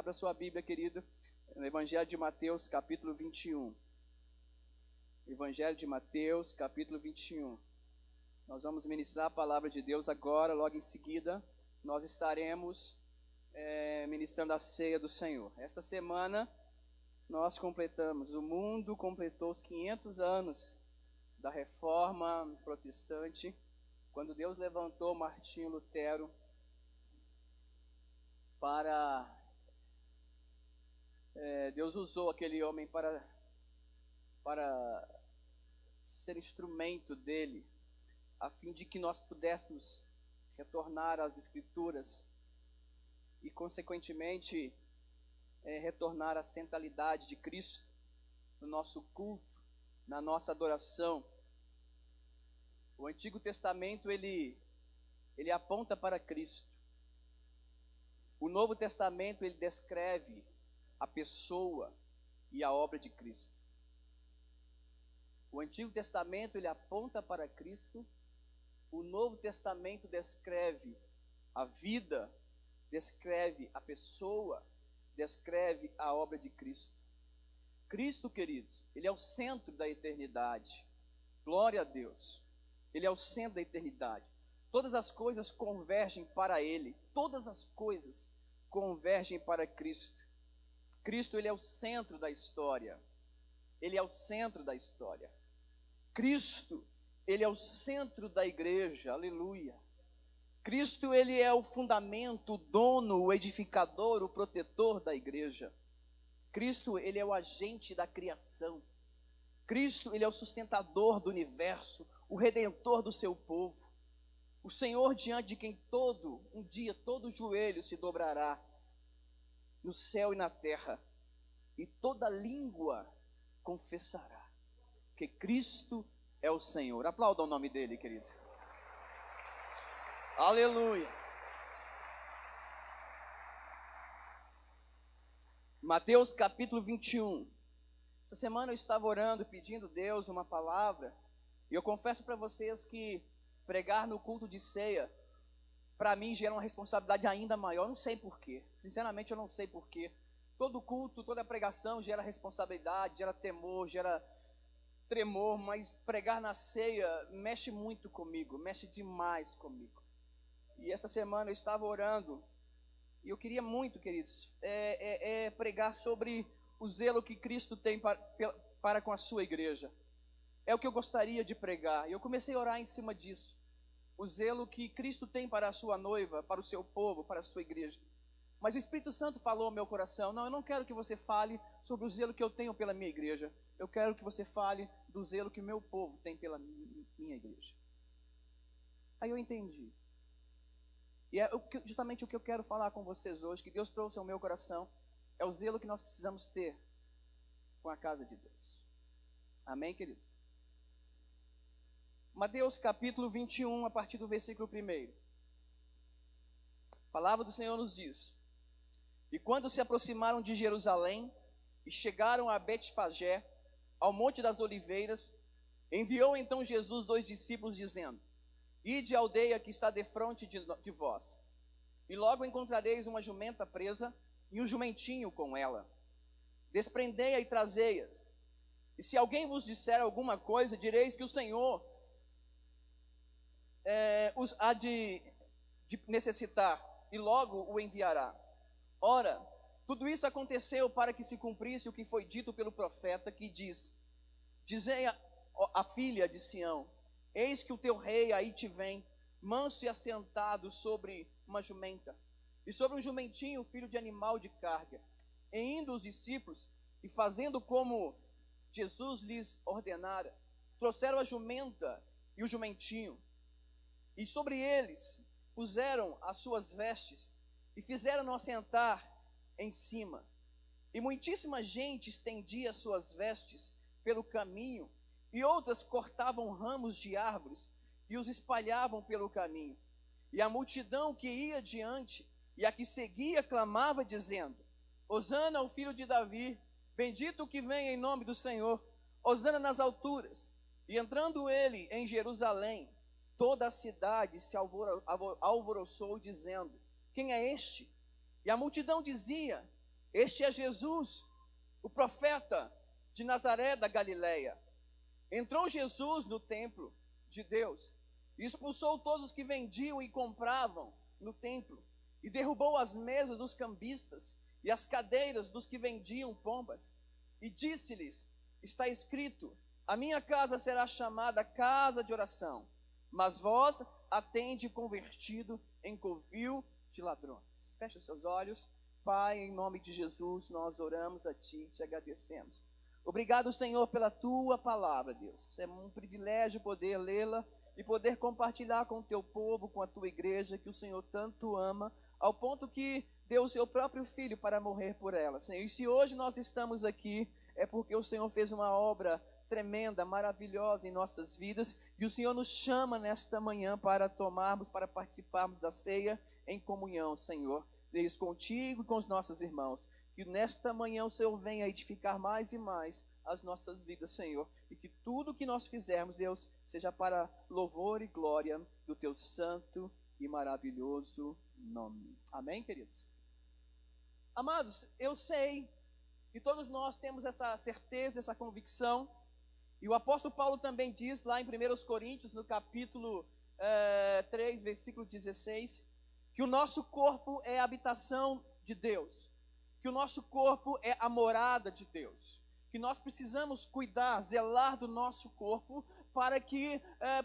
Abra sua Bíblia, querido, no Evangelho de Mateus, capítulo 21. Evangelho de Mateus, capítulo 21. Nós vamos ministrar a palavra de Deus agora, logo em seguida, nós estaremos ministrando a ceia do Senhor. Esta semana, o mundo completou os 500 anos da Reforma Protestante, quando Deus levantou Martinho Lutero Deus usou aquele homem para ser instrumento dele, a fim de que nós pudéssemos retornar às Escrituras e, consequentemente, retornar à centralidade de Cristo no nosso culto, na nossa adoração. O Antigo Testamento, ele aponta para Cristo. O Novo Testamento, ele descreve a pessoa e a obra de Cristo. O Antigo Testamento, ele aponta para Cristo. O Novo Testamento descreve a vida, descreve a pessoa, descreve a obra de Cristo. Cristo, queridos, ele é o centro da eternidade. Glória a Deus. Ele é o centro da eternidade. Todas as coisas convergem para Ele. Todas as coisas convergem para Cristo. Cristo, ele é o centro da história. Ele é o centro da história. Cristo, ele é o centro da igreja. Aleluia. Cristo, ele é o fundamento, o dono, o edificador, o protetor da igreja. Cristo, ele é o agente da criação. Cristo, ele é o sustentador do universo, o redentor do seu povo. O Senhor, diante de quem um dia todo joelho se dobrará, no céu e na terra, e toda língua confessará que Cristo é o Senhor. Aplauda o nome dele, querido. Aleluia. Mateus capítulo 21. Essa semana eu estava orando, pedindo a Deus uma palavra, e eu confesso para vocês que pregar no culto de ceia, para mim gera uma responsabilidade ainda maior. Eu não sei porquê, sinceramente eu não sei porquê. Todo culto, toda pregação gera responsabilidade, gera temor, gera tremor, mas pregar na ceia mexe muito comigo, mexe demais comigo. E essa semana eu estava orando, e eu queria muito, queridos, pregar sobre o zelo que Cristo tem para com a sua igreja. É o que eu gostaria de pregar, e eu comecei a orar em cima disso. O zelo que Cristo tem para a sua noiva, para o seu povo, para a sua igreja. Mas o Espírito Santo falou ao meu coração: não, eu não quero que você fale sobre o zelo que eu tenho pela minha igreja. Eu quero que você fale do zelo que o meu povo tem pela minha igreja. Aí eu entendi. E é justamente o que eu quero falar com vocês hoje, que Deus trouxe ao meu coração, é o zelo que nós precisamos ter com a casa de Deus. Amém, querido? Mateus capítulo 21, a partir do versículo 1. A palavra do Senhor nos diz: e quando se aproximaram de Jerusalém e chegaram a Betfagé, ao Monte das Oliveiras, enviou então Jesus 2 discípulos, dizendo: ide à aldeia que está defronte de vós, e logo encontrareis uma jumenta presa e um jumentinho com ela. Desprendei-a e trazei-a. E se alguém vos disser alguma coisa, direis que o Senhor os há de necessitar, e logo o enviará. Ora, tudo isso aconteceu para que se cumprisse o que foi dito pelo profeta, que diz: dizei a filha de Sião: eis que o teu rei aí te vem, manso e assentado sobre uma jumenta, e sobre um jumentinho, filho de animal de carga. E indo os discípulos, e fazendo como Jesus lhes ordenara, trouxeram a jumenta e o jumentinho, e sobre eles puseram as suas vestes, e fizeram-no assentar em cima. E muitíssima gente estendia as suas vestes pelo caminho, e outras cortavam ramos de árvores e os espalhavam pelo caminho. E a multidão que ia diante e a que seguia clamava, dizendo: Hosana ao filho de Davi, bendito o que vem em nome do Senhor, Hosana nas alturas. E entrando ele em Jerusalém, toda a cidade se alvoroçou, dizendo: quem é este? E a multidão dizia: Este é Jesus, o profeta de Nazaré da Galileia. Entrou Jesus no templo de Deus, e expulsou todos os que vendiam e compravam no templo, e derrubou as mesas dos cambistas e as cadeiras dos que vendiam pombas, e disse-lhes: está escrito, a minha casa será chamada casa de oração, mas vós a tende convertido em covil de ladrões. Feche os seus olhos. Pai, em nome de Jesus, nós oramos a Ti e Te agradecemos. Obrigado, Senhor, pela Tua palavra, Deus. É um privilégio poder lê-la e poder compartilhar com o Teu povo, com a Tua igreja, que o Senhor tanto ama, ao ponto que deu o Seu próprio Filho para morrer por ela, Senhor. E se hoje nós estamos aqui, é porque o Senhor fez uma obra tremenda, maravilhosa em nossas vidas, e o Senhor nos chama nesta manhã para tomarmos, para participarmos da ceia em comunhão, Senhor. Deus, contigo e com os nossos irmãos, que nesta manhã o Senhor venha edificar mais e mais as nossas vidas, Senhor, e que tudo que nós fizermos, Deus, seja para louvor e glória do Teu santo e maravilhoso nome. Amém, queridos? Amados, eu sei que todos nós temos essa certeza, essa convicção, e o apóstolo Paulo também diz lá em 1 Coríntios, no capítulo 3, versículo 16, que o nosso corpo é a habitação de Deus, que o nosso corpo é a morada de Deus, que nós precisamos cuidar, zelar do nosso corpo,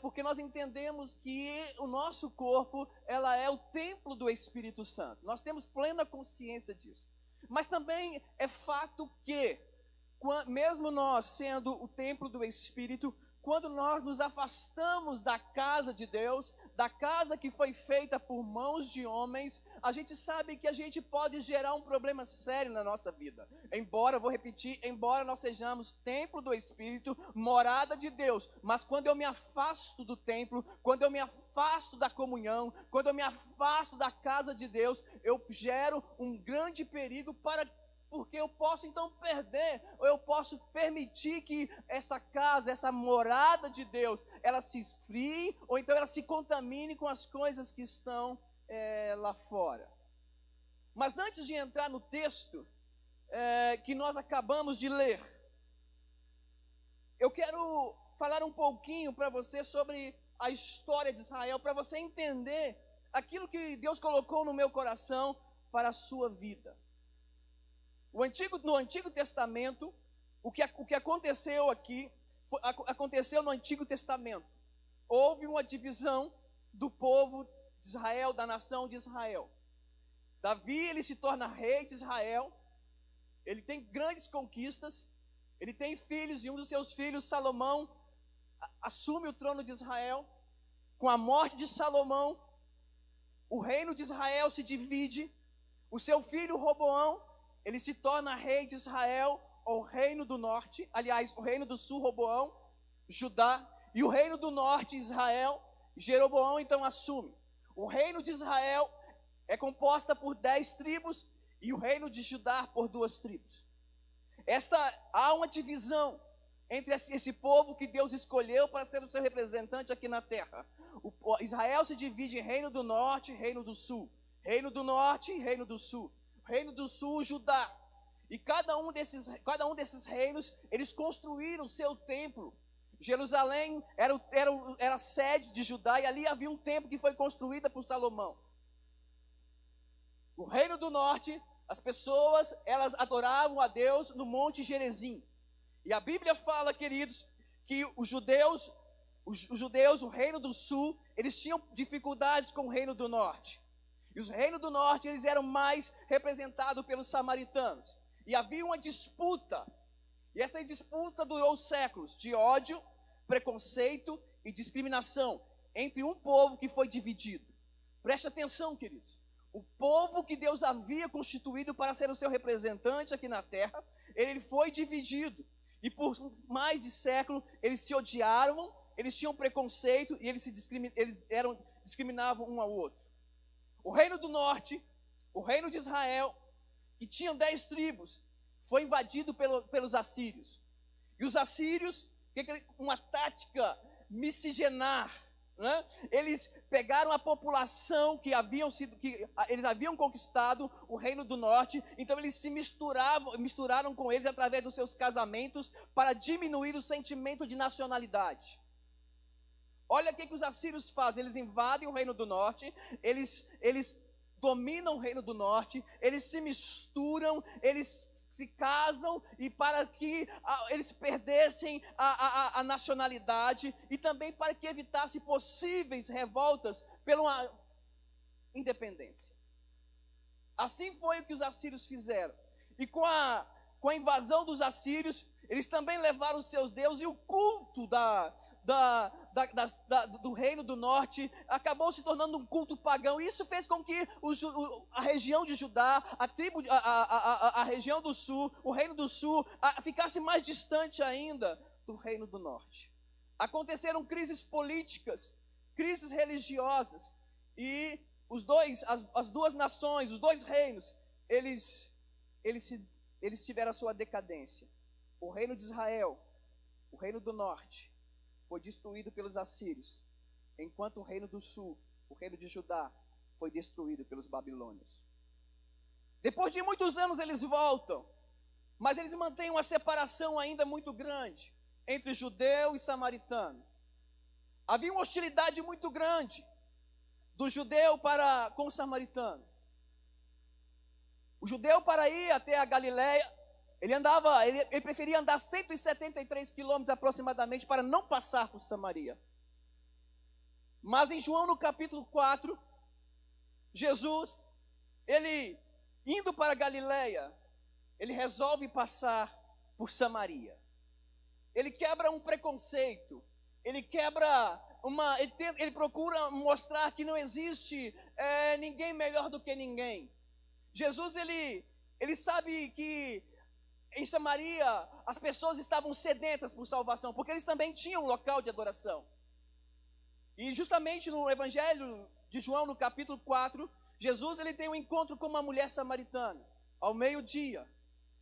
porque nós entendemos que o nosso corpo, ela é o templo do Espírito Santo. Nós temos plena consciência disso. Mas também é fato que, mesmo nós sendo o templo do Espírito, quando nós nos afastamos da casa de Deus, da casa que foi feita por mãos de homens, a gente sabe que a gente pode gerar um problema sério na nossa vida. Embora nós sejamos templo do Espírito, morada de Deus, mas quando eu me afasto do templo, quando eu me afasto da comunhão, quando eu me afasto da casa de Deus, eu gero um grande perigo porque eu posso então perder, ou eu posso permitir que essa casa, essa morada de Deus, ela se esfrie, ou então ela se contamine com as coisas que estão lá fora. Mas antes de entrar no texto que nós acabamos de ler, eu quero falar um pouquinho para você sobre a história de Israel, para você entender aquilo que Deus colocou no meu coração para a sua vida. No Antigo Testamento, o que aconteceu aqui, aconteceu no Antigo Testamento. Houve uma divisão do povo de Israel, da nação de Israel. Davi, ele se torna rei de Israel, ele tem grandes conquistas, ele tem filhos, e um dos seus filhos, Salomão, assume o trono de Israel. Com a morte de Salomão, o reino de Israel se divide, o seu filho Roboão, ele se torna rei de Israel, o reino do norte, aliás, o reino do sul, Roboão, Judá, e o reino do norte, Israel, Jeroboão então assume. O reino de Israel é composta por 10 tribos, e o reino de Judá por 2 tribos. Há uma divisão entre esse povo que Deus escolheu para ser o seu representante aqui na terra. Israel se divide em reino do norte e reino do sul. Reino do norte e reino do sul. Reino do sul, Judá. E cada um desses reinos, eles construíram o seu templo. Jerusalém era a sede de Judá, e ali havia um templo que foi construído por Salomão. O reino do norte, as pessoas, elas adoravam a Deus no Monte Gerizim. E a Bíblia fala, queridos, que os judeus, o reino do sul, eles tinham dificuldades com o reino do norte. E os reinos do norte, eles eram mais representados pelos samaritanos. E havia uma disputa. E essa disputa durou séculos de ódio, preconceito e discriminação entre um povo que foi dividido. Preste atenção, queridos. O povo que Deus havia constituído para ser o seu representante aqui na terra, ele foi dividido. E por mais de século, eles se odiaram, eles tinham preconceito e eles discriminavam um ao outro. O reino do norte, o reino de Israel, que tinha 10 tribos, foi invadido pelos assírios. E os assírios, uma tática miscigenar, né? Eles pegaram a população que eles haviam conquistado o reino do norte, então eles se misturaram com eles através dos seus casamentos para diminuir o sentimento de nacionalidade. Olha o que os assírios fazem: eles invadem o reino do norte, eles dominam o reino do norte, eles se misturam, eles se casam, e para que eles perdessem a nacionalidade, e também para que evitasse possíveis revoltas pela independência. Assim foi o que os assírios fizeram. E com a invasão dos assírios, eles também levaram os seus deuses, e o culto do reino do norte acabou se tornando um culto pagão. Isso fez com que a região de Judá, a região do sul, o reino do sul, ficasse mais distante ainda do reino do norte. Aconteceram crises políticas, crises religiosas, e as duas nações, os dois reinos, eles tiveram a sua decadência. O reino de Israel, o reino do norte, foi destruído pelos assírios, enquanto o reino do sul, o reino de Judá, foi destruído pelos babilônios. Depois de muitos anos eles voltam, mas eles mantêm uma separação ainda muito grande entre judeu e samaritano. Havia uma hostilidade muito grande do judeu com o samaritano. O judeu, para ir até a Galileia, ele preferia andar 173 quilômetros aproximadamente para não passar por Samaria. Mas em João, no capítulo 4, Jesus, ele indo para Galileia, ele resolve passar por Samaria. Ele quebra um preconceito, ele procura mostrar que não existe ninguém melhor do que ninguém. Jesus, ele sabe que em Samaria as pessoas estavam sedentas por salvação, porque eles também tinham um local de adoração. E justamente no Evangelho de João, no capítulo 4, Jesus ele tem um encontro com uma mulher samaritana, ao meio-dia.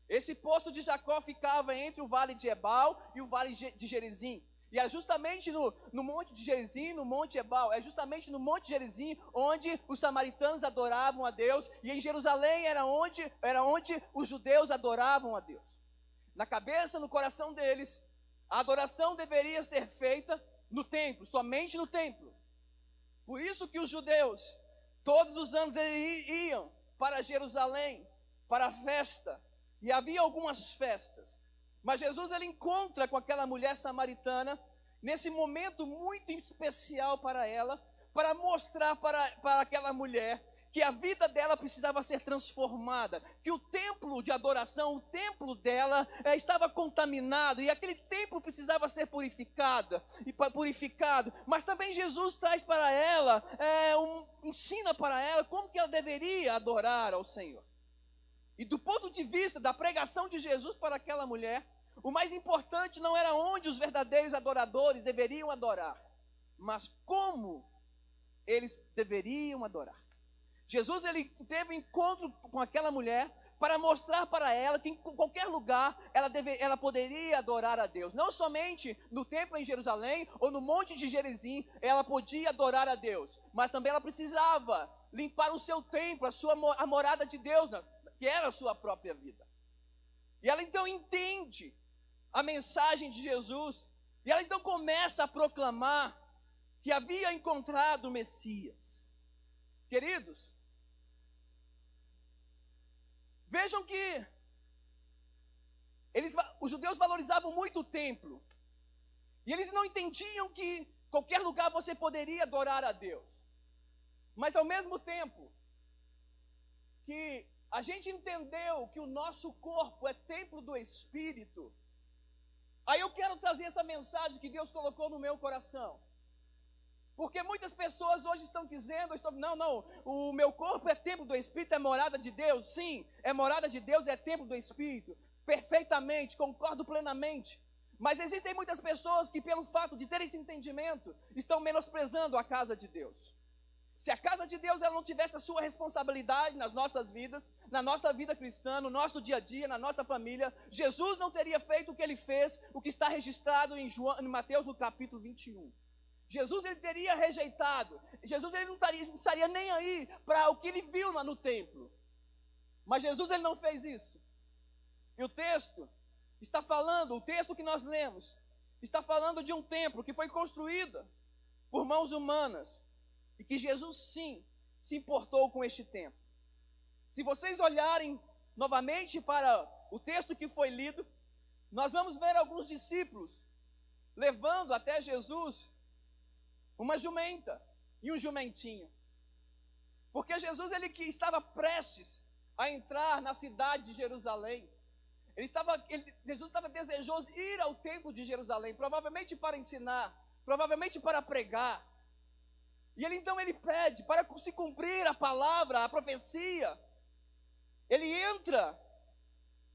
Esse poço de Jacó ficava entre o vale de Ebal e o vale de Gerizim. E é justamente no monte de Gerizim, no monte Ebal, é justamente no monte de Gerizim onde os samaritanos adoravam a Deus, e em Jerusalém era onde os judeus adoravam a Deus. Na cabeça, no coração deles, a adoração deveria ser feita no templo, somente no templo. Por isso que os judeus, todos os anos eles iam para Jerusalém, para a festa, e havia algumas festas. Mas Jesus ele encontra com aquela mulher samaritana, nesse momento muito especial para ela, para mostrar para aquela mulher que a vida dela precisava ser transformada, que o templo de adoração, o templo dela estava contaminado, e aquele templo precisava ser purificado, mas também Jesus traz para ela, ensina para ela como que ela deveria adorar ao Senhor. E do ponto de vista da pregação de Jesus para aquela mulher, o mais importante não era onde os verdadeiros adoradores deveriam adorar, mas como eles deveriam adorar. Jesus ele teve um encontro com aquela mulher para mostrar para ela que em qualquer lugar ela poderia adorar a Deus. Não somente no templo em Jerusalém ou no monte de Gerizim ela podia adorar a Deus, mas também ela precisava limpar o seu templo, a morada de Deus, que era a sua própria vida. E ela então entende a mensagem de Jesus, e ela então começa a proclamar que havia encontrado o Messias. Queridos, vejam que os judeus valorizavam muito o templo, e eles não entendiam que qualquer lugar você poderia adorar a Deus. Mas ao mesmo tempo que a gente entendeu que o nosso corpo é templo do Espírito, aí eu quero trazer essa mensagem que Deus colocou no meu coração. Porque muitas pessoas hoje estão dizendo, não, o meu corpo é templo do Espírito, é morada de Deus. Sim, é morada de Deus, é templo do Espírito. Perfeitamente, concordo plenamente. Mas existem muitas pessoas que, pelo fato de terem esse entendimento, estão menosprezando a casa de Deus. Se a casa de Deus ela não tivesse a sua responsabilidade nas nossas vidas, na nossa vida cristã, no nosso dia a dia, na nossa família, Jesus não teria feito o que ele fez, o que está registrado em Mateus no capítulo 21. Jesus ele teria rejeitado. Jesus ele não estaria nem aí para o que ele viu lá no templo. Mas Jesus ele não fez isso. E o texto está falando, o texto que nós lemos, está falando de um templo que foi construído por mãos humanas. E que Jesus sim se importou com este templo. Se vocês olharem novamente para o texto que foi lido, nós vamos ver alguns discípulos levando até Jesus uma jumenta e um jumentinho. Porque Jesus ele que estava prestes a entrar na cidade de Jerusalém. Jesus estava desejoso de ir ao templo de Jerusalém, provavelmente para ensinar, provavelmente para pregar. E então ele pede para se cumprir a palavra, a profecia. Ele entra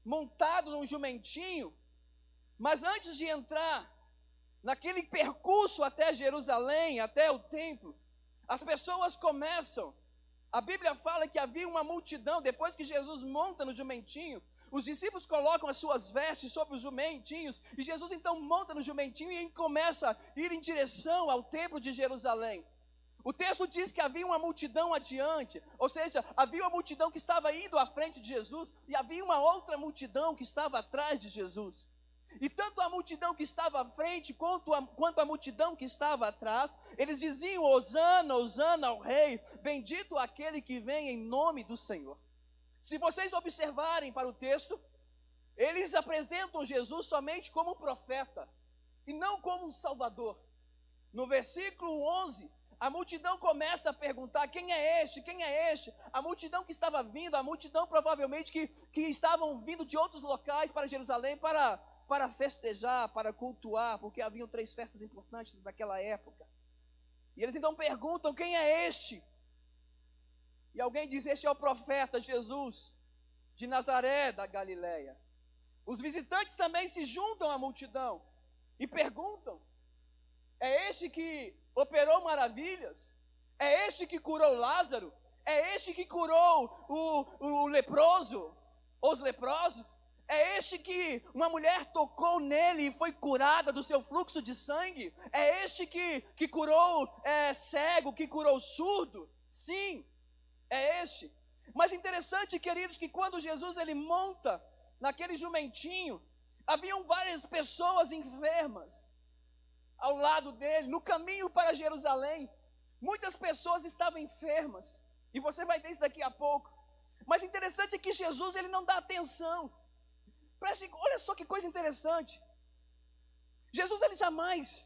montado num jumentinho, mas antes de entrar naquele percurso até Jerusalém, até o templo, as pessoas começam. A Bíblia fala que havia uma multidão. Depois que Jesus monta no jumentinho, os discípulos colocam as suas vestes sobre os jumentinhos, e Jesus então monta no jumentinho e começa a ir em direção ao templo de Jerusalém. O texto diz que havia uma multidão adiante, ou seja, havia uma multidão que estava indo à frente de Jesus, e havia uma outra multidão que estava atrás de Jesus. E tanto a multidão que estava à frente, quanto a multidão que estava atrás, eles diziam: Hosana, Hosana ao rei, bendito aquele que vem em nome do Senhor. Se vocês observarem para o texto, eles apresentam Jesus somente como um profeta, e não como um salvador. No versículo 11, a multidão começa a perguntar: quem é este? Quem é este? A multidão que estava vindo, a multidão provavelmente que estavam vindo de outros locais para Jerusalém para festejar, para cultuar, porque haviam 3 festas importantes daquela época. E eles então perguntam: quem é este? E alguém diz: este é o profeta Jesus, de Nazaré da Galileia. Os visitantes também se juntam à multidão e perguntam: é este que operou maravilhas? É este que curou Lázaro? É este que curou o leproso, os leprosos? É este que uma mulher tocou nele e foi curada do seu fluxo de sangue? É este que curou cego, que curou surdo? Sim, é este. Mas interessante, queridos, que quando Jesus ele monta naquele jumentinho, haviam várias pessoas enfermas ao lado dele, no caminho para Jerusalém. Muitas pessoas estavam enfermas, e você vai ver isso daqui a pouco. Mas interessante é que Jesus ele não dá atenção. Olha só que coisa interessante. Jesus ele jamais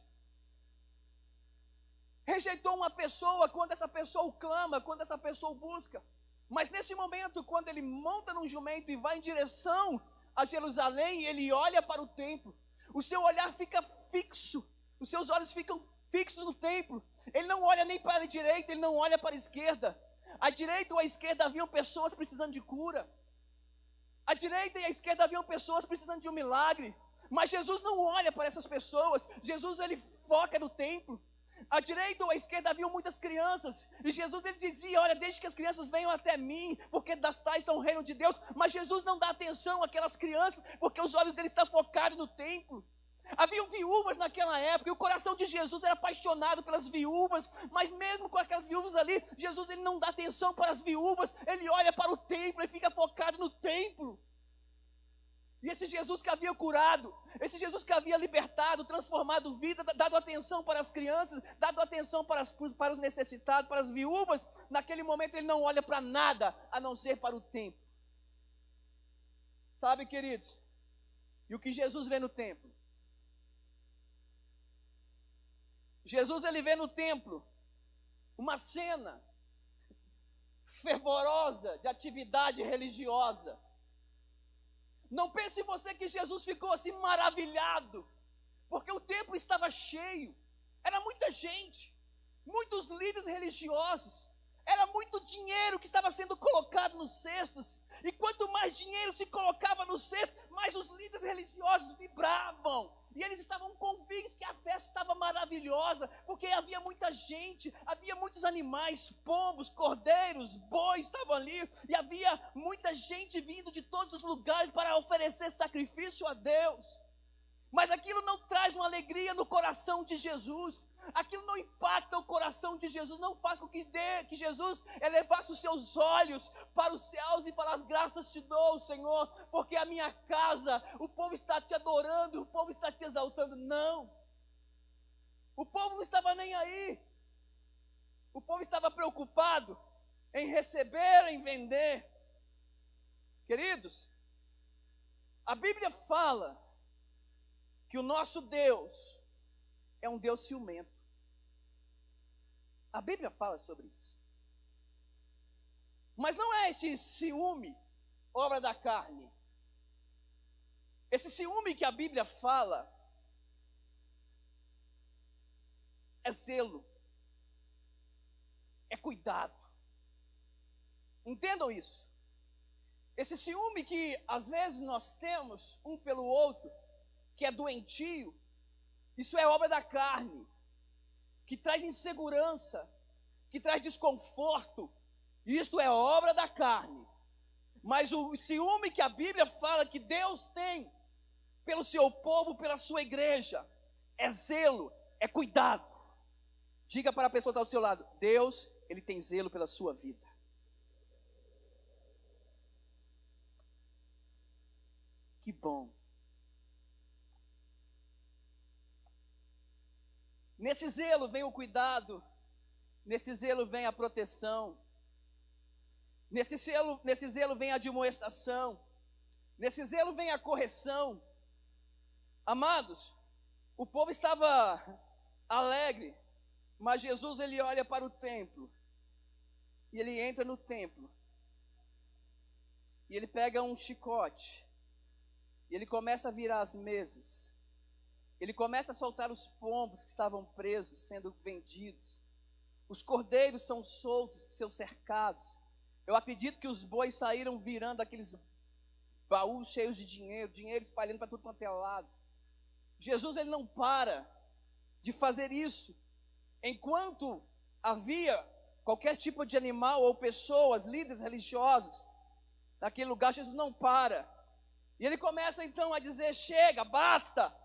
rejeitou uma pessoa quando essa pessoa o clama, quando essa pessoa o busca. Mas nesse momento, quando ele monta num jumento e vai em direção a Jerusalém, ele olha para o templo, o seu olhar fica fixo, os seus olhos ficam fixos no templo. Ele não olha nem para a direita, ele não olha para a esquerda. À direita ou à esquerda haviam pessoas precisando de cura. À direita e à esquerda haviam pessoas precisando de um milagre. Mas Jesus não olha para essas pessoas. Jesus ele foca no templo. À direita ou à esquerda haviam muitas crianças. E Jesus ele dizia: olha, deixe que as crianças venham até mim, porque das tais são o reino de Deus. Mas Jesus não dá atenção àquelas crianças, porque os olhos dele estão focados no templo. Haviam viúvas naquela época, e o coração de Jesus era apaixonado pelas viúvas. Mas mesmo com aquelas viúvas ali, Jesus ele não dá atenção para as viúvas. Ele olha para o templo e fica focado no templo. E esse Jesus que havia curado, esse Jesus que havia libertado, transformado vida, dado atenção para as crianças, dado atenção para os necessitados, para as viúvas, naquele momento ele não olha para nada, a não ser para o templo. Sabe, queridos, e o que Jesus vê no templo? Jesus ele vê no templo uma cena fervorosa de atividade religiosa. Não pense você que Jesus ficou assim maravilhado, porque o templo estava cheio, era muita gente, muitos líderes religiosos, era muito dinheiro que estava sendo colocado nos cestos, e quanto mais dinheiro se colocava nos cestos, mais os líderes religiosos vibravam, e eles estavam convictos que a festa estava maravilhosa, porque havia muita gente, havia muitos animais, pombos, cordeiros, bois estavam ali, e havia muita gente vindo de todos os lugares para oferecer sacrifício a Deus. Mas aquilo não traz uma alegria no coração de Jesus. Aquilo não impacta o coração de Jesus. Não faz com que Jesus elevasse os seus olhos para os céus e falasse: graças te dou, Senhor, porque a minha casa, o povo está te adorando, o povo está te exaltando. Não. O povo não estava nem aí. O povo estava preocupado em receber, em vender. Queridos, a Bíblia fala que o nosso Deus é um Deus ciumento. A Bíblia fala sobre isso. Mas não é esse ciúme obra da carne. Esse ciúme que a Bíblia fala é zelo, é cuidado. Entendam isso. Esse ciúme que às vezes nós temos um pelo outro, que é doentio, isso é obra da carne, que traz insegurança, que traz desconforto. Isso é obra da carne. Mas o ciúme que a Bíblia fala que Deus tem pelo seu povo, pela sua igreja, é zelo, é cuidado. Diga para a pessoa que está do seu lado: Deus, Ele tem zelo pela sua vida. Que bom. Nesse zelo vem o cuidado, nesse zelo vem a proteção, nesse zelo vem a admoestação, nesse zelo vem a correção. Amados, o povo estava alegre, mas Jesus, ele olha para o templo, e ele entra no templo, e ele pega um chicote, e ele começa a virar as mesas. Ele começa a soltar os pombos que estavam presos, sendo vendidos. Os cordeiros são soltos de seus cercados. Eu acredito que os bois saíram virando aqueles baús cheios de dinheiro, dinheiro espalhando para tudo quanto é lado. Jesus, ele não para de fazer isso. Enquanto havia qualquer tipo de animal ou pessoas, líderes religiosos, naquele lugar, Jesus não para. E ele começa então a dizer: chega, basta.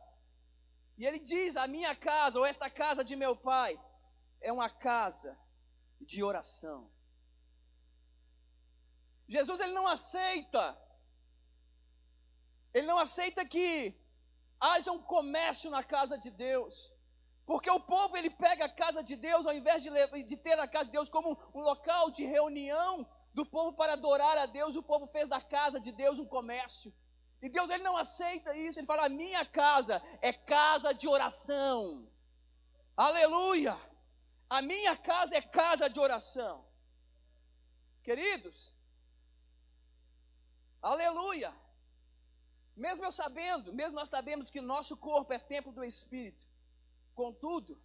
E ele diz: a minha casa, ou esta casa de meu pai, é uma casa de oração. Jesus, ele não aceita que haja um comércio na casa de Deus. Porque o povo, ele pega a casa de Deus, ao invés de ter a casa de Deus como um local de reunião do povo para adorar a Deus, o povo fez da casa de Deus um comércio. E Deus, ele não aceita isso. Ele fala: a minha casa é casa de oração. Aleluia! A minha casa é casa de oração. Queridos, aleluia! Mesmo nós sabemos que nosso corpo é templo do Espírito. Contudo,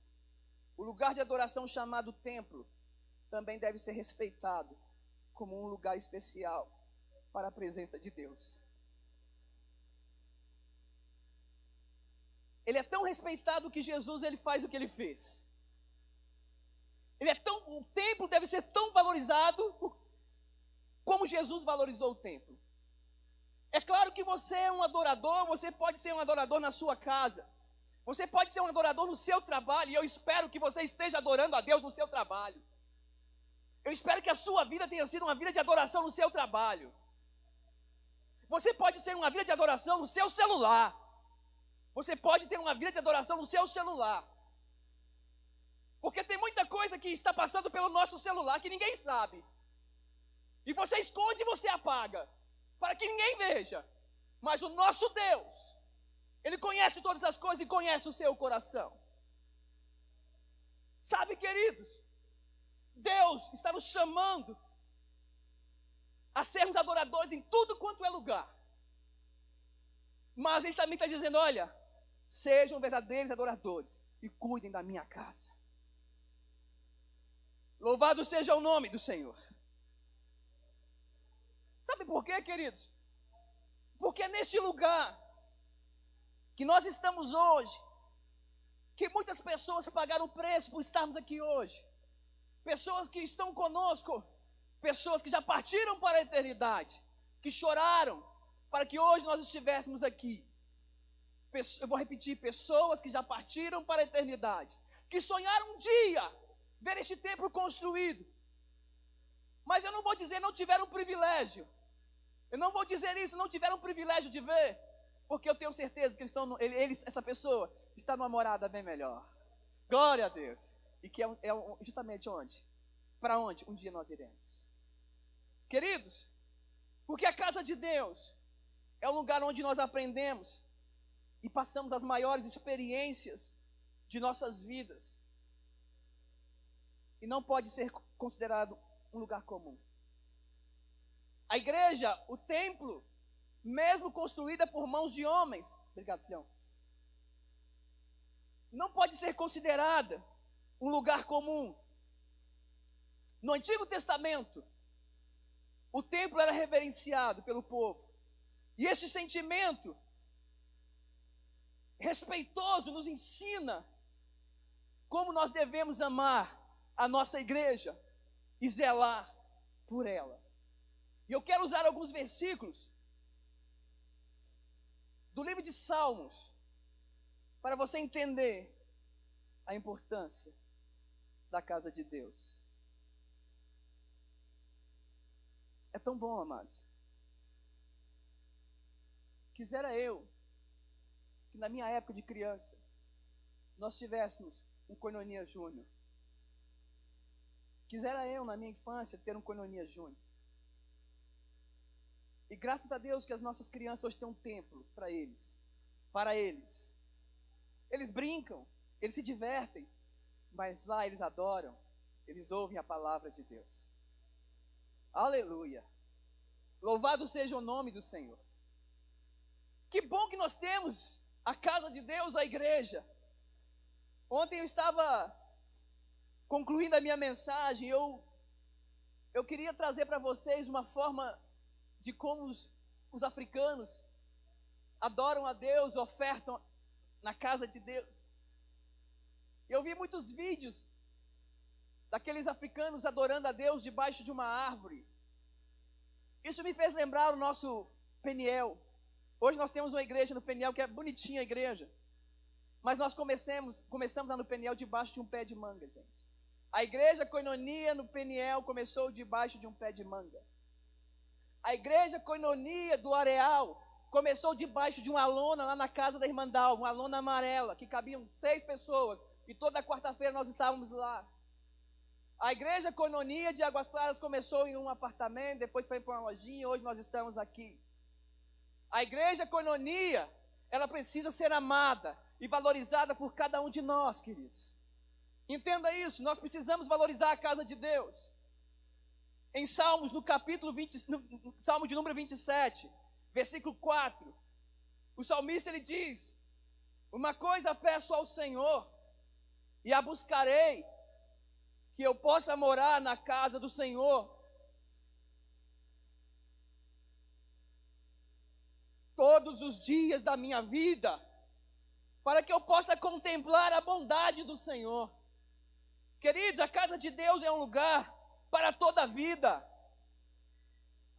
o lugar de adoração chamado templo também deve ser respeitado como um lugar especial para a presença de Deus. Ele é tão respeitado que Jesus, ele faz o que ele fez. O templo deve ser tão valorizado como Jesus valorizou o templo. É claro que você é um adorador, você pode ser um adorador na sua casa. Você pode ser um adorador no seu trabalho, e eu espero que você esteja adorando a Deus no seu trabalho. Eu espero que a sua vida tenha sido uma vida de adoração no seu trabalho. Você pode ser uma vida de adoração no seu celular. Você pode ter uma vida de adoração no seu celular. Porque tem muita coisa que está passando pelo nosso celular que ninguém sabe. E você esconde e você apaga, para que ninguém veja. Mas o nosso Deus, Ele conhece todas as coisas e conhece o seu coração. Sabe, queridos, Deus está nos chamando a sermos adoradores em tudo quanto é lugar. Mas Ele também está dizendo: olha, sejam verdadeiros adoradores e cuidem da minha casa. Louvado seja o nome do Senhor. Sabe por quê, queridos? Porque é neste lugar que nós estamos hoje, que muitas pessoas pagaram o preço por estarmos aqui hoje. Pessoas que estão conosco, pessoas que já partiram para a eternidade, que choraram para que hoje nós estivéssemos aqui. Eu vou repetir, pessoas que já partiram para a eternidade, que sonharam um dia ver este templo construído, mas eu não vou dizer não tiveram privilégio. Eu não vou dizer isso, não tiveram privilégio de ver, porque eu tenho certeza que essa pessoa está numa morada bem melhor. Glória a Deus. E que justamente onde? Para onde um dia nós iremos. Queridos, porque a casa de Deus é o lugar onde nós aprendemos e passamos as maiores experiências de nossas vidas. E não pode ser considerado um lugar comum. A igreja, o templo, mesmo construída por mãos de homens, obrigado, filhão, não pode ser considerada um lugar comum. No Antigo Testamento, o templo era reverenciado pelo povo. E esse sentimento respeitoso nos ensina como nós devemos amar a nossa igreja e zelar por ela. E eu quero usar alguns versículos do livro de Salmos para você entender a importância da casa de Deus. É tão bom, amados. Quisera eu que na minha época de criança nós tivéssemos um Koinonia Júnior. Quisera eu na minha infância ter um Koinonia Júnior. E graças a Deus que as nossas crianças hoje têm um templo para eles. Para eles. Eles brincam, eles se divertem, mas lá eles adoram, eles ouvem a palavra de Deus. Aleluia. Louvado seja o nome do Senhor. Que bom que nós temos a casa de Deus, a igreja. Ontem eu estava concluindo a minha mensagem, eu queria trazer para vocês uma forma de como os africanos adoram a Deus, ofertam na casa de Deus. Eu vi muitos vídeos daqueles africanos adorando a Deus debaixo de uma árvore. Isso me fez lembrar o nosso Peniel. Hoje nós temos uma igreja no Peniel que é bonitinha a igreja, mas nós começamos lá no Peniel debaixo de um pé de manga, gente. A igreja Koinonia no Peniel começou debaixo de um pé de manga. A igreja Koinonia do Areal começou debaixo de uma lona lá na casa da irmã Dal, uma lona amarela, que cabiam 6 pessoas, e toda quarta-feira nós estávamos lá. A igreja Koinonia de Águas Claras começou em um apartamento, depois foi para uma lojinha, hoje nós estamos aqui. A igreja Koinonia, ela precisa ser amada e valorizada por cada um de nós, queridos. Entenda isso, nós precisamos valorizar a casa de Deus. Em Salmos, no Salmo de número 27, versículo 4, o salmista ele diz: uma coisa peço ao Senhor, e a buscarei, que eu possa morar na casa do Senhor todos os dias da minha vida, para que eu possa contemplar a bondade do Senhor. Queridos, a casa de Deus é um lugar para toda a vida.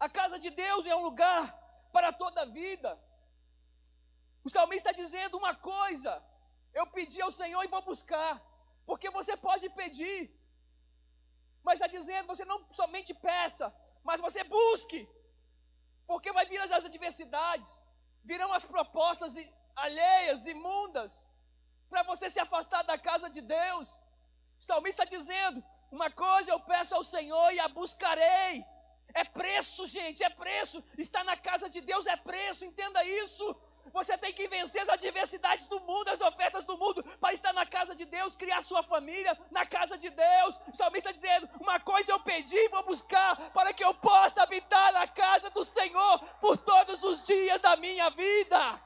A casa de Deus é um lugar para toda a vida. O salmista está dizendo uma coisa: eu pedi ao Senhor e vou buscar. Porque você pode pedir, mas está dizendo, você não somente peça, mas você busque. Porque vai vir as adversidades, virão as propostas alheias, imundas, para você se afastar da casa de Deus. O salmista está dizendo, uma coisa eu peço ao Senhor e a buscarei. É preço, gente, é preço. Estar na casa de Deus é preço, entenda isso. Você tem que vencer as adversidades do mundo, as ofertas do mundo, para estar na casa de Deus, criar sua família na casa de Deus. O salmista está dizendo, uma coisa eu pedi e vou buscar, para que eu possa habitar na casa do Senhor por todos os dias da minha vida.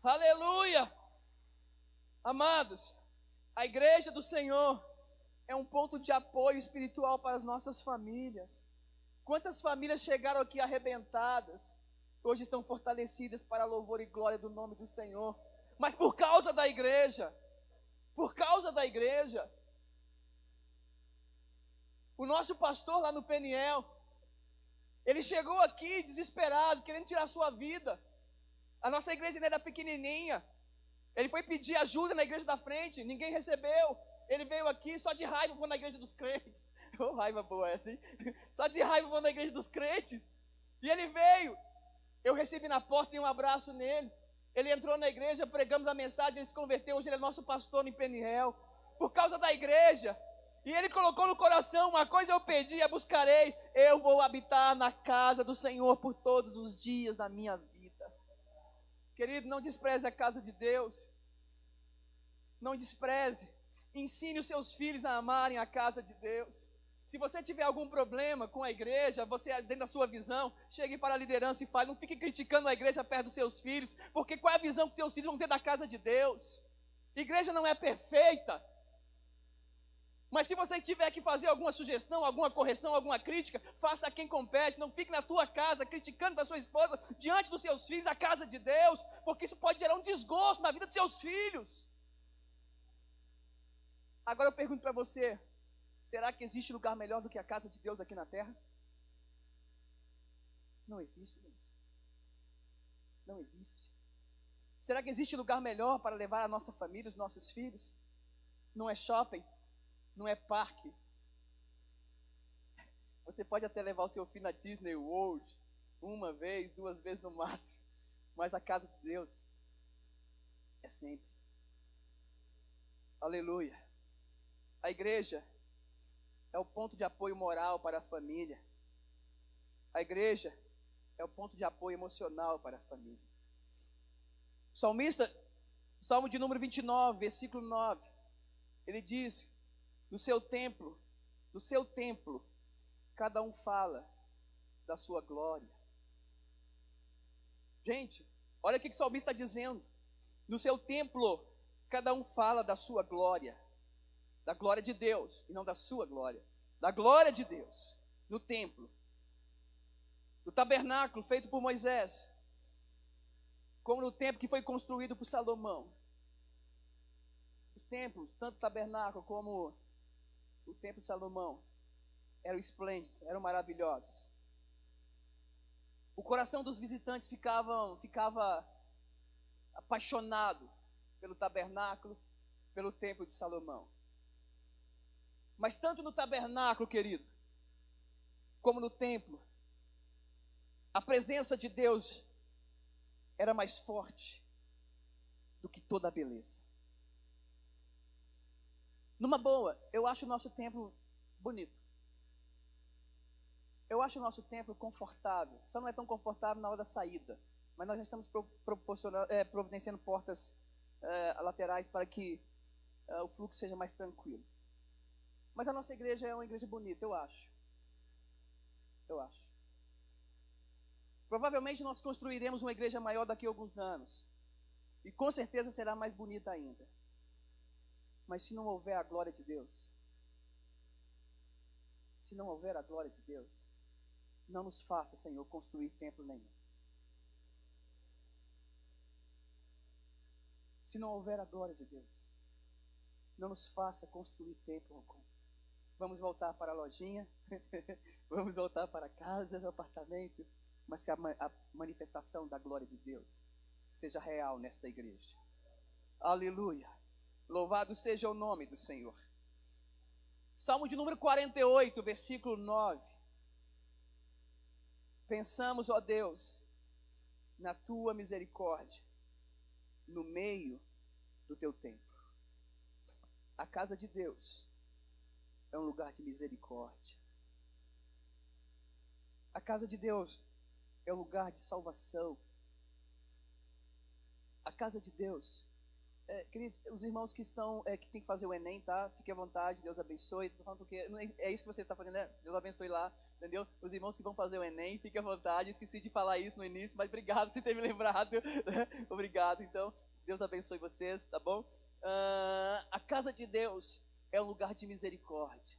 Aleluia. Amados, a igreja do Senhor é um ponto de apoio espiritual para as nossas famílias. Quantas famílias chegaram aqui arrebentadas, hoje estão fortalecidas para a louvor e glória do nome do Senhor, mas por causa da igreja, o nosso pastor lá no Peniel, ele chegou aqui desesperado, querendo tirar sua vida, A nossa igreja ainda era pequenininha. Ele foi pedir ajuda na igreja da frente, ninguém recebeu. Ele veio aqui só de raiva, vou na igreja dos crentes. Oh, raiva boa essa, hein? Só de raiva vou na igreja dos crentes. E ele veio. Eu recebi na porta, dei um abraço nele. Ele entrou na igreja, pregamos a mensagem, ele se converteu. Hoje ele é nosso pastor em Peniel, por causa da igreja. E ele colocou no coração: uma coisa eu pedi, a buscarei. Eu vou habitar na casa do Senhor por todos os dias da minha vida. Querido, não despreze a casa de Deus. Não despreze. Ensine os seus filhos a amarem a casa de Deus. Se você tiver algum problema com a igreja, você dentro da sua visão, chegue para a liderança e fale. Não fique criticando a igreja perto dos seus filhos, porque qual é a visão que teus filhos vão ter da casa de Deus? Igreja não é perfeita. Mas se você tiver que fazer alguma sugestão, alguma correção, alguma crítica, faça a quem compete. Não fique na tua casa criticando a sua esposa diante dos seus filhos, a casa de Deus, porque isso pode gerar um desgosto na vida dos seus filhos. Agora eu pergunto para você: será que existe lugar melhor do que a casa de Deus aqui na terra? Não existe, gente. Não existe. Será que existe lugar melhor para levar a nossa família, os nossos filhos? Não é shopping, não é parque. Você pode até levar o seu filho na Disney World, uma vez, 2 vezes no máximo, mas a casa de Deus é sempre. Aleluia. A igreja é o ponto de apoio moral para a família. A igreja é o ponto de apoio emocional para a família. O salmista, Salmo de número 29, versículo 9, ele diz: no seu templo, cada um fala da sua glória. Gente, olha o que o salmista está dizendo. No seu templo, cada um fala da sua glória. Da glória de Deus, e não da sua glória. Da glória de Deus, no templo. No tabernáculo feito por Moisés, como no templo que foi construído por Salomão. Os templos, tanto o tabernáculo como o templo de Salomão, eram esplêndidos, eram maravilhosos. O coração dos visitantes ficava apaixonado pelo tabernáculo, pelo templo de Salomão. Mas tanto no tabernáculo, querido, como no templo, a presença de Deus era mais forte do que toda a beleza. Numa boa, eu acho o nosso templo bonito. Eu acho o nosso templo confortável. Só não é tão confortável na hora da saída. Mas nós já estamos providenciando portas laterais para que o fluxo seja mais tranquilo. Mas a nossa igreja é uma igreja bonita, eu acho. Eu acho. Provavelmente nós construiremos uma igreja maior daqui a alguns anos. E com certeza será mais bonita ainda. Mas se não houver a glória de Deus, não nos faça, Senhor, construir templo nenhum. Se não houver a glória de Deus, não nos faça construir templo algum. Vamos voltar para a lojinha, vamos voltar para a casa, o apartamento, mas que a manifestação da glória de Deus seja real nesta igreja. Aleluia. Louvado seja o nome do Senhor. Salmo de número 48, versículo 9. Pensamos, ó Deus, na tua misericórdia, no meio do teu templo. A casa de Deus é um lugar de misericórdia. A casa de Deus é um lugar de salvação. A casa de Deus, queridos, os irmãos que estão, que tem que fazer o Enem, tá? Fique à vontade, Deus abençoe. Estou falando porque é isso que você está fazendo, né? Deus abençoe lá, entendeu? Os irmãos que vão fazer o Enem, fique à vontade. Esqueci de falar isso no início, mas obrigado por ter me lembrado. Obrigado, então. Deus abençoe vocês, tá bom? A casa de Deus é um lugar de misericórdia.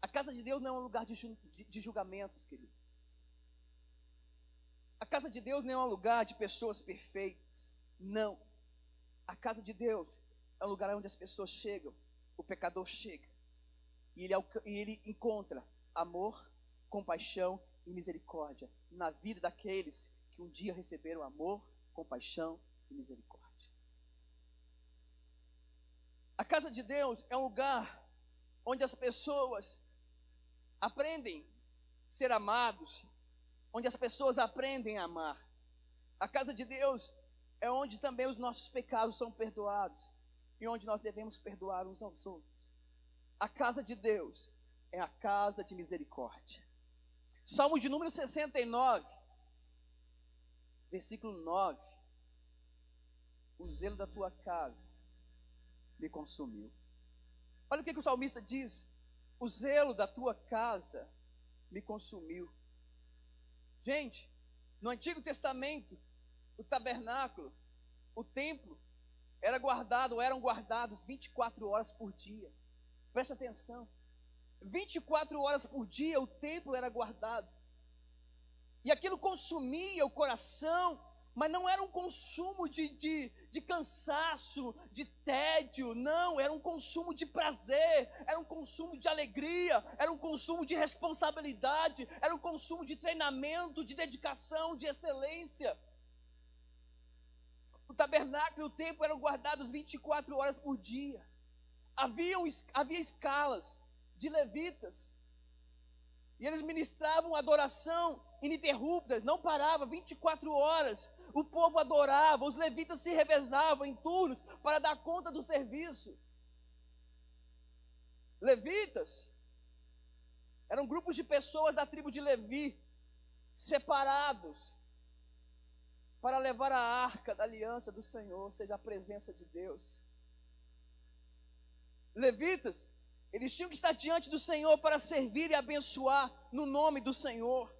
A casa de Deus não é um lugar de julgamentos, querido. A casa de Deus não é um lugar de pessoas perfeitas. Não. A casa de Deus é um lugar onde as pessoas chegam, o pecador chega, e ele encontra amor, compaixão e misericórdia na vida daqueles que um dia receberam amor, compaixão e misericórdia. A casa de Deus é um lugar onde as pessoas aprendem a ser amados, onde as pessoas aprendem a amar. A casa de Deus é onde também os nossos pecados são perdoados e onde nós devemos perdoar uns aos outros. A casa de Deus é a casa de misericórdia. Salmo de número 69, versículo 9. O zelo da tua casa me consumiu. Olha o que o salmista diz: o zelo da tua casa me consumiu. Gente, no Antigo Testamento, o tabernáculo, o templo, eram guardados 24 horas por dia. Presta atenção. 24 horas por dia o templo era guardado. E aquilo consumia o coração, mas não era um consumo de cansaço, de tédio, não, era um consumo de prazer, era um consumo de alegria, era um consumo de responsabilidade, era um consumo de treinamento, de dedicação, de excelência. O tabernáculo e o templo eram guardados 24 horas por dia. Havia escalas de levitas, e eles ministravam adoração ininterrupta, não parava, 24 horas, o povo adorava, os levitas se revezavam em turnos para dar conta do serviço. Levitas eram grupos de pessoas da tribo de Levi, separados, para levar a arca da aliança do Senhor, ou seja, a presença de Deus. Levitas, eles tinham que estar diante do Senhor para servir e abençoar no nome do Senhor.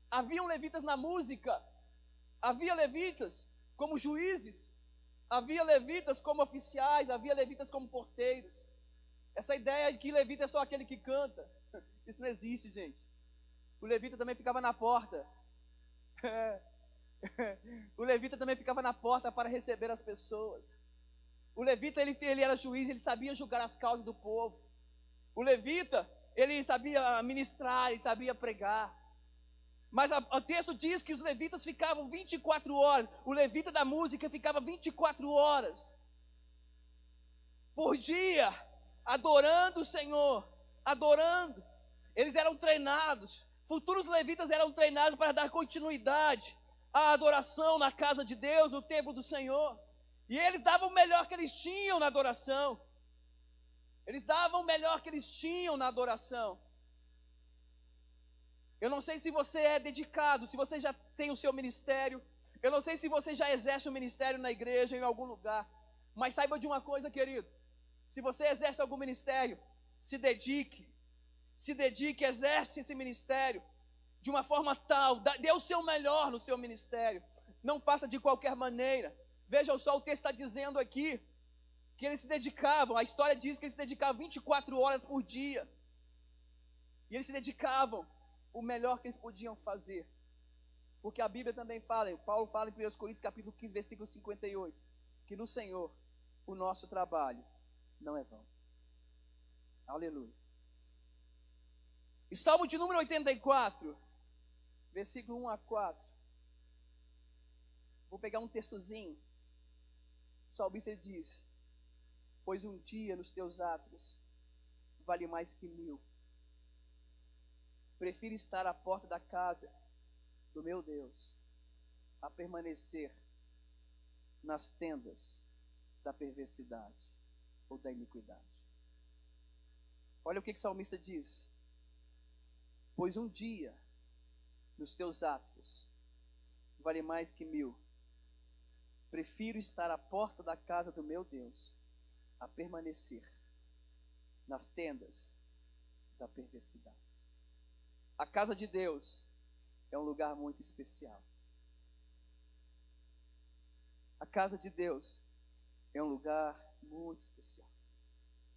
Haviam levitas na música, havia levitas como juízes, havia levitas como oficiais, havia levitas como porteiros. Essa ideia de que levita é só aquele que canta, isso não existe, gente. O levita também ficava na porta. O levita também ficava na porta para receber as pessoas. O levita, ele era juiz, ele sabia julgar as causas do povo. O levita, ele sabia ministrar, ele sabia pregar. Mas o texto diz que os levitas ficavam 24 horas. O levita da música ficava 24 horas por dia, adorando o Senhor, adorando. Eles eram treinados. Futuros levitas eram treinados para dar continuidade à adoração na casa de Deus, no templo do Senhor. E eles davam o melhor que eles tinham na adoração. Eles davam o melhor que eles tinham na adoração. Eu não sei se você é dedicado, se você já tem o seu ministério. Eu não sei se você já exerce o ministério na igreja, em algum lugar. Mas saiba de uma coisa, querido. Se você exerce algum ministério, se dedique, exerce esse ministério de uma forma tal, dê o seu melhor no seu ministério. Não faça de qualquer maneira. Vejam só, o texto está dizendo aqui que eles se dedicavam, a história diz que eles se dedicavam 24 horas por dia. E eles se dedicavam o melhor que eles podiam fazer. Porque a Bíblia também fala, Paulo fala em 1 Coríntios capítulo 15, versículo 58, que no Senhor o nosso trabalho não é vão. Aleluia. E Salmo de número 84, versículo 1 a 4. Vou pegar um textozinho. O salmista diz: pois um dia nos teus átrios vale mais que 1000. Prefiro estar à porta da casa do meu Deus a permanecer nas tendas da perversidade ou da iniquidade. Olha o que o salmista diz: pois um dia nos teus atos vale mais que 1000. Prefiro estar à porta da casa do meu Deus a permanecer nas tendas da perversidade. A casa de Deus é um lugar muito especial. A casa de Deus é um lugar muito especial.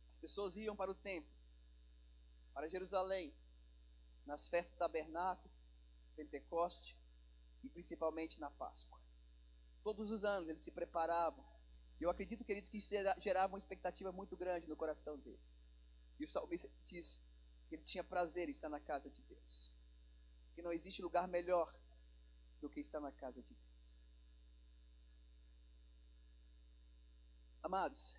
As pessoas iam para o templo, para Jerusalém, nas festas do tabernáculo, Pentecoste e principalmente na Páscoa. Todos os anos eles se preparavam. E eu acredito, queridos, que isso gerava uma expectativa muito grande no coração deles. E o salmista diz que ele tinha prazer em estar na casa de Deus. que não existe lugar melhor do que estar na casa de Deus. Amados,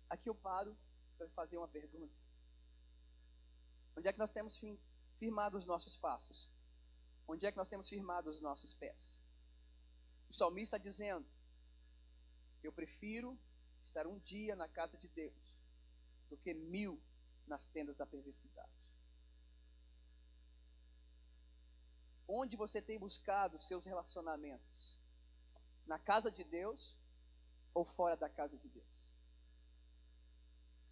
aqui eu paro para fazer uma pergunta. Onde é que nós temos firmado os nossos passos? Onde é que nós temos firmado os nossos pés? O salmista está dizendo: eu prefiro estar um dia na casa de Deus do que 1000 nas tendas da perversidade. Onde você tem buscado os seus relacionamentos? Na casa de Deus ou fora da casa de Deus?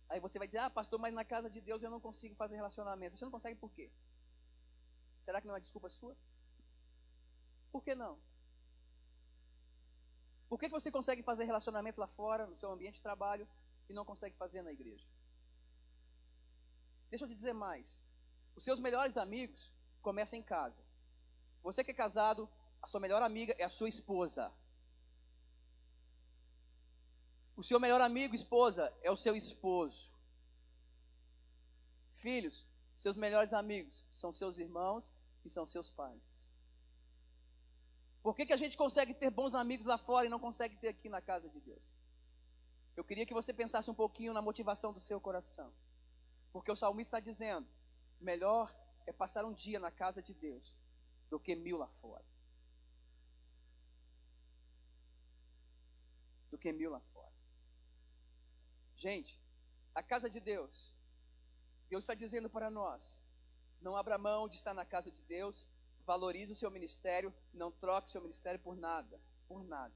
Aí você vai dizer: ah, pastor, mas na casa de Deus eu não consigo fazer relacionamento. Você não consegue por quê? Será que não é desculpa sua? Por que não? Por que você consegue fazer relacionamento lá fora, no seu ambiente de trabalho, e não consegue fazer na igreja? Deixa eu te dizer mais. Os seus melhores amigos começam em casa. Você que é casado, a sua melhor amiga é a sua esposa. O seu melhor amigo, esposa, é o seu esposo. Filhos, seus melhores amigos são seus irmãos e são seus pais. Por que a gente consegue ter bons amigos lá fora e não consegue ter aqui na casa de Deus? Eu queria que você pensasse um pouquinho na motivação do seu coração. Porque o salmista está dizendo: melhor é passar um dia na casa de Deus do que 1000 lá fora. Do que 1000 lá fora. Gente, a casa de Deus, Deus está dizendo para nós: não abra mão de estar na casa de Deus, valorize o seu ministério, não troque o seu ministério por nada, por nada.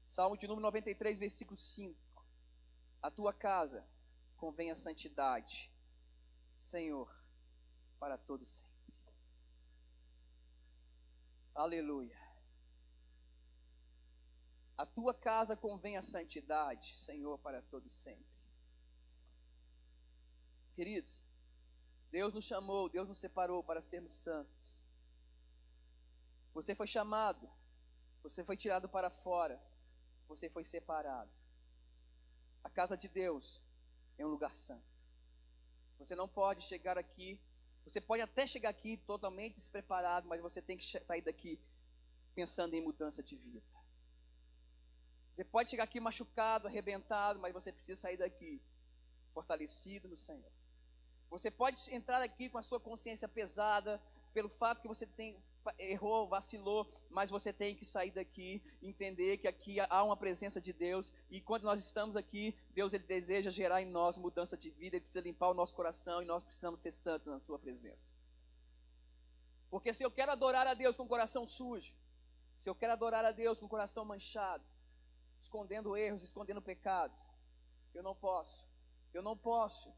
Salmo de número 93, versículo 5. A tua casa convém a santidade, Senhor, para todo sempre. Aleluia. A tua casa convém a santidade, Senhor, para todo sempre. Queridos, Deus nos chamou, Deus nos separou para sermos santos. Você foi chamado, você foi tirado para fora, você foi separado. A casa de Deus é um lugar santo. Você não pode chegar aqui, você pode até chegar aqui totalmente despreparado, mas você tem que sair daqui pensando em mudança de vida. Você pode chegar aqui machucado, arrebentado, mas você precisa sair daqui fortalecido no Senhor. Você pode entrar aqui com a sua consciência pesada pelo fato que você errou, vacilou, mas você tem que sair daqui, entender que aqui há uma presença de Deus, e quando nós estamos aqui, Deus ele deseja gerar em nós mudança de vida, Ele precisa limpar o nosso coração, e nós precisamos ser santos na sua presença. Porque se eu quero adorar a Deus com o coração sujo, se eu quero adorar a Deus com o coração manchado, escondendo erros, escondendo pecados, eu não posso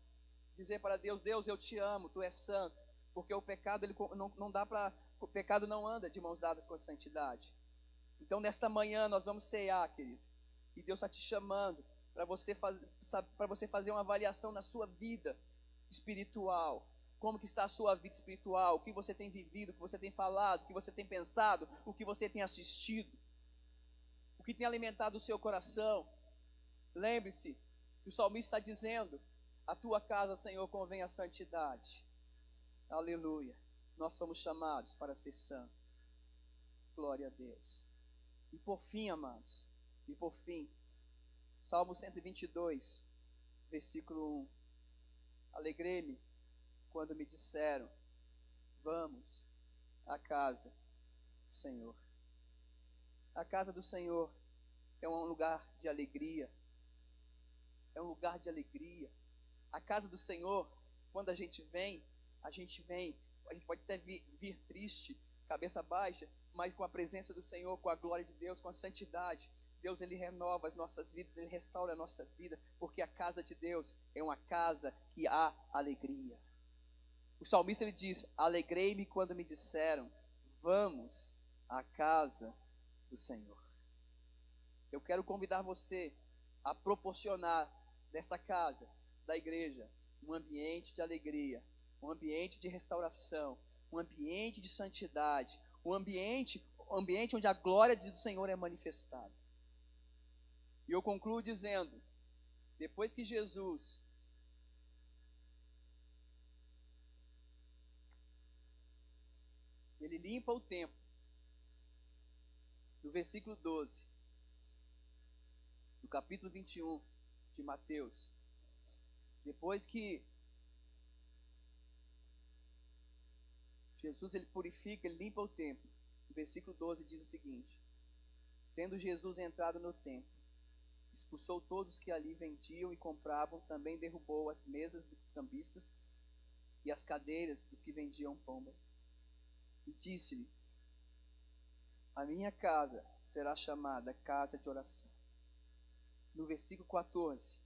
dizer para Deus: Deus, eu te amo, tu és santo, porque o pecado o pecado não anda de mãos dadas com a santidade. Então nesta manhã nós vamos cear, querido, e Deus está te chamando para você fazer uma avaliação na sua vida espiritual. Como que está a sua vida espiritual? O que você tem vivido, o que você tem falado, o que você tem pensado, o que você tem assistido, o que tem alimentado o seu coração. Lembre-se que o salmista está dizendo: a tua casa, Senhor, convém a santidade. Aleluia. Nós somos chamados para ser santos. Glória a Deus. E por fim, amados, Salmo 122, versículo 1. Alegrei-me quando me disseram: vamos à casa do Senhor. A casa do Senhor é um lugar de alegria. É um lugar de alegria. A casa do Senhor, quando a gente pode até vir triste, cabeça baixa, mas com a presença do Senhor, com a glória de Deus, com a santidade, Deus ele renova as nossas vidas, Ele restaura a nossa vida, porque a casa de Deus é uma casa que há alegria. O salmista ele diz: alegrei-me quando me disseram, vamos à casa do Senhor. Eu quero convidar você a proporcionar desta casa, da igreja, um ambiente de alegria, um ambiente de restauração, um ambiente de santidade, um ambiente onde a glória do Senhor é manifestada. E eu concluo dizendo: depois que Jesus Ele limpa o templo. No versículo 12, do capítulo 21 de Mateus, depois que Jesus ele purifica, ele limpa o templo, o versículo 12 diz o seguinte: tendo Jesus entrado no templo, expulsou todos que ali vendiam e compravam, também derrubou as mesas dos cambistas e as cadeiras dos que vendiam pombas, e disse-lhe: a minha casa será chamada casa de oração. No versículo 14,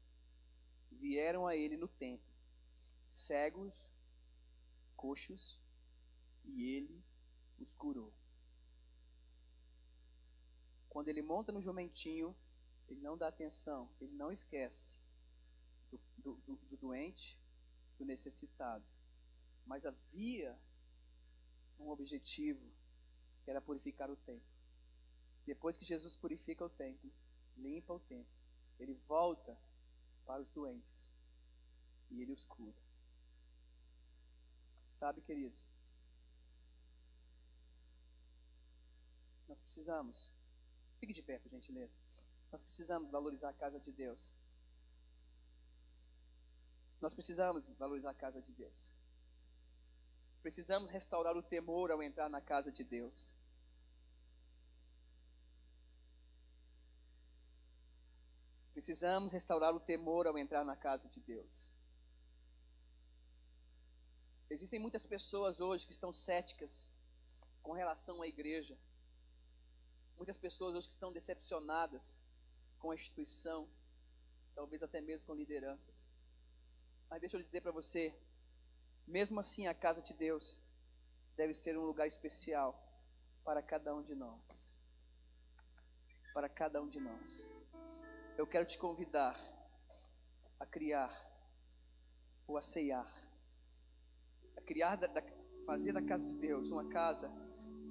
vieram a ele no templo cegos, coxos, e ele os curou. Quando ele monta no jumentinho, ele não dá atenção, ele não esquece do doente, do necessitado, mas havia um objetivo, que era purificar o templo. Depois que Jesus purifica o templo, limpa o templo, ele volta para os doentes e ele os cura. Sabe, queridos, nós precisamos, fique de pé, por gentileza, nós precisamos valorizar a casa de Deus. Nós precisamos valorizar a casa de Deus. Precisamos restaurar o temor ao entrar na casa de Deus. Precisamos restaurar o temor ao entrar na casa de Deus. Existem muitas pessoas hoje que estão céticas com relação à igreja. Muitas pessoas hoje que estão decepcionadas com a instituição, talvez até mesmo com lideranças. Mas deixa eu dizer para você, mesmo assim a casa de Deus deve ser um lugar especial para cada um de nós. Para cada um de nós. Eu quero te convidar a criar ou a ceiar. A criar, fazer da casa de Deus uma casa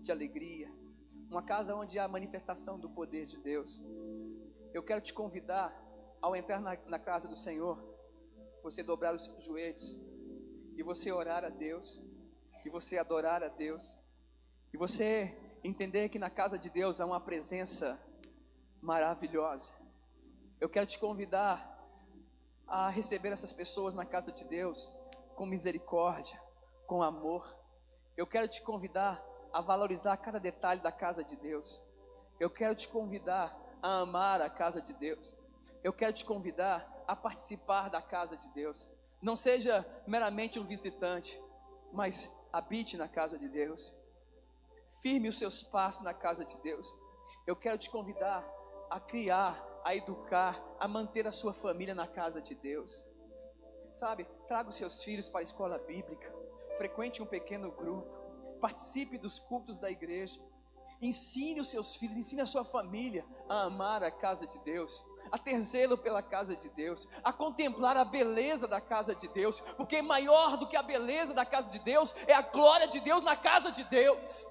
de alegria. Uma casa onde há a manifestação do poder de Deus. Eu quero te convidar, ao entrar na casa do Senhor, você dobrar os seus joelhos e você orar a Deus, e você adorar a Deus, e você entender que na casa de Deus há uma presença maravilhosa. Eu quero te convidar a receber essas pessoas na casa de Deus com misericórdia, com amor. Eu quero te convidar a valorizar cada detalhe da casa de Deus. Eu quero te convidar a amar a casa de Deus. Eu quero te convidar a participar da casa de Deus. Não seja meramente um visitante, mas habite na casa de Deus. Firme os seus passos na casa de Deus. Eu quero te convidar a criar, a educar, a manter a sua família na casa de Deus. Sabe, traga os seus filhos para a escola bíblica. Frequente um pequeno grupo. Participe dos cultos da igreja. Ensine os seus filhos, ensine a sua família a amar a casa de Deus, a ter zelo pela casa de Deus, a contemplar a beleza da casa de Deus, porque maior do que a beleza da casa de Deus é a glória de Deus na casa de Deus.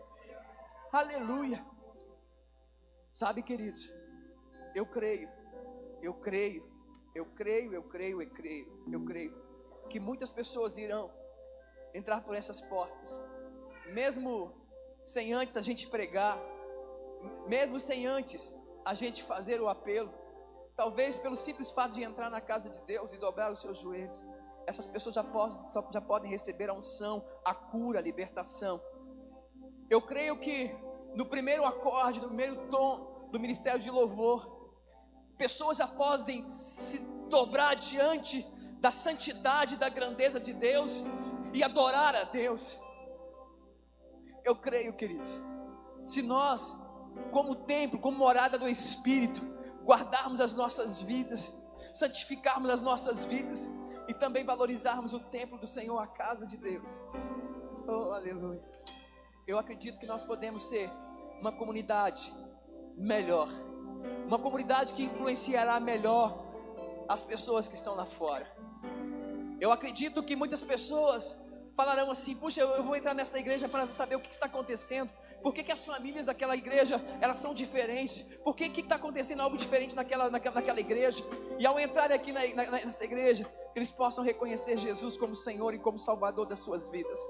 Aleluia. Sabe, queridos, eu creio que muitas pessoas irão entrar por essas portas, mesmo sem antes a gente pregar, mesmo sem antes a gente fazer o apelo. Talvez pelo simples fato de entrar na casa de Deus e dobrar os seus joelhos, essas pessoas já podem receber a unção, a cura, a libertação. Eu creio que no primeiro acorde, no primeiro tom do ministério de louvor, pessoas já podem se dobrar diante da santidade, da grandeza de Deus e adorar a Deus. Eu creio, queridos, se nós, como templo, como morada do Espírito, guardarmos as nossas vidas, santificarmos as nossas vidas e também valorizarmos o templo do Senhor, a casa de Deus. Oh, aleluia. Eu acredito que nós podemos ser uma comunidade melhor, uma comunidade que influenciará melhor as pessoas que estão lá fora. Eu acredito que muitas pessoas falarão assim: puxa, eu vou entrar nessa igreja para saber o que está acontecendo. Por que as famílias daquela igreja, elas são diferentes? Por que está acontecendo algo diferente naquela igreja? E ao entrar aqui nessa igreja, eles possam reconhecer Jesus como Senhor e como Salvador das suas vidas.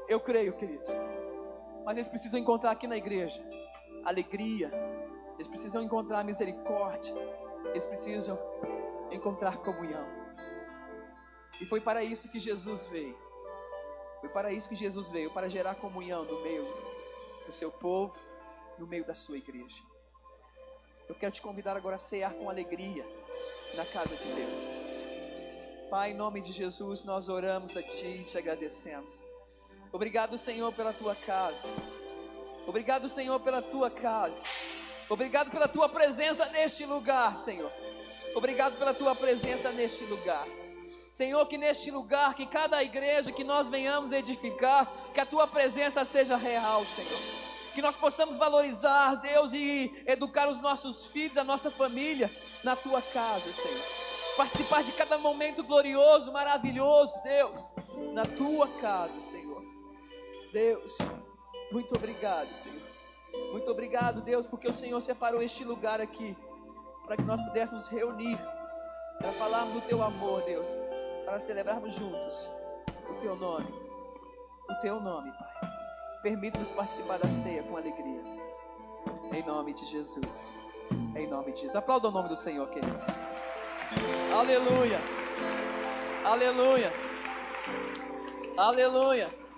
Eu creio, queridos. mas eles precisam encontrar aqui na igreja alegria, eles precisam encontrar misericórdia, eles precisam encontrar comunhão. E foi para isso que Jesus veio. Foi para isso que Jesus veio, para gerar comunhão no meio do seu povo, no meio da sua igreja. Eu quero te convidar agora a cear com alegria na casa de Deus. Pai, em nome de Jesus, nós oramos a Ti e te agradecemos. Obrigado, Senhor, pela Tua casa. Obrigado, Senhor, pela Tua casa. Obrigado pela Tua presença neste lugar, Senhor. Obrigado pela Tua presença neste lugar. Senhor, que neste lugar, que cada igreja que nós venhamos edificar, que a Tua presença seja real, Senhor. Que nós possamos valorizar, Deus, e educar os nossos filhos, a nossa família, na Tua casa, Senhor. Participar de cada momento glorioso, maravilhoso, Deus, na Tua casa, Senhor. Deus, muito obrigado, Senhor. Muito obrigado, Deus, porque o Senhor separou este lugar aqui, para que nós pudéssemos reunir, para falarmos do Teu amor, Deus, para celebrarmos juntos o Teu nome, Pai. Permita-nos participar da ceia com alegria, em nome de Jesus, em nome de Jesus. Aplauda o nome do Senhor, querido. Aleluia, aleluia, aleluia.